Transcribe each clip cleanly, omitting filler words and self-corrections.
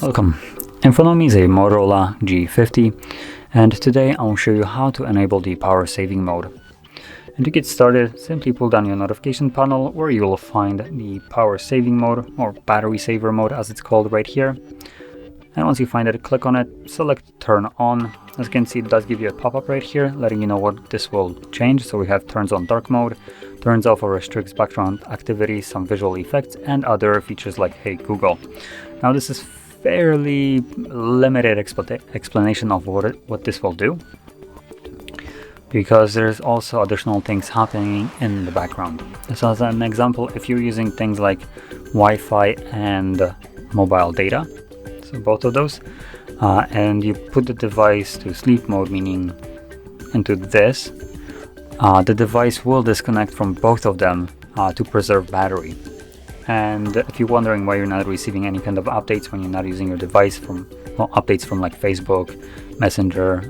Welcome. In front of me is a Motorola G50, and today I will show you how to enable the power saving mode. And to get started, simply pull down your notification panel where you will find the power saving mode, or battery saver mode as it's called right here. And once you find it, click on it, select turn on. As you can see, it does give you a pop-up right here letting you know what this will change. So we have turns on dark mode, turns off or restricts background activity, some visual effects, and other features like Hey Google. Now this is fairly limited explanation of what this will do, because there's also additional things happening in the background. So as an example, if you're using things like Wi-Fi and mobile data, so both of those, and you put the device to sleep mode, meaning into this, the device will disconnect from both of them to preserve battery. And if you're wondering why you're not receiving any kind of updates when you're not using your device, updates from like Facebook, Messenger,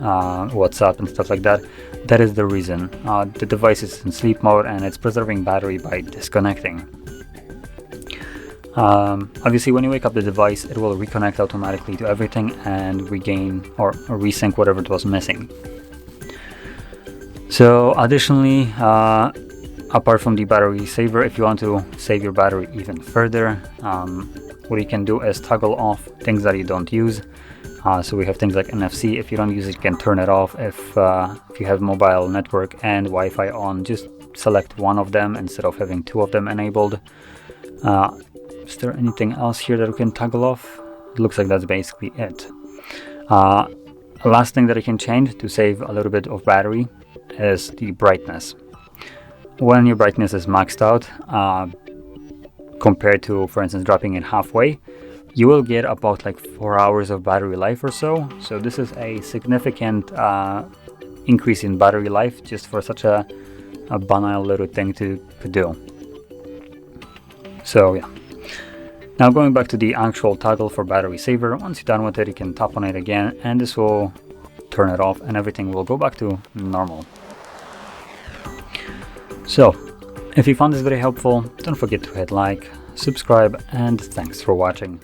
WhatsApp and stuff like that, that is the reason. The device is in sleep mode and it's preserving battery by disconnecting. Obviously, when you wake up the device, it will reconnect automatically to everything and regain or resync whatever it was missing. So additionally, apart from the battery saver, if you want to save your battery even further, what you can do is toggle off things that you don't use. So we have things like NFC. If you don't use it, you can turn it off. If you have mobile network and Wi-Fi on, just select one of them instead of having two of them enabled. Is there anything else here that we can toggle off? It looks like that's basically it. Last thing that you can change to save a little bit of battery is the brightness. When your brightness is maxed out, compared to, for instance, dropping it halfway, you will get about like 4 hours of battery life or so. So this is a significant increase in battery life just for such a banal little thing to do. So yeah. Now going back to the actual toggle for battery saver, once you're done with it, you can tap on it again and this will turn it off and everything will go back to normal. So, if you found this video helpful, don't forget to hit like, subscribe, and thanks for watching.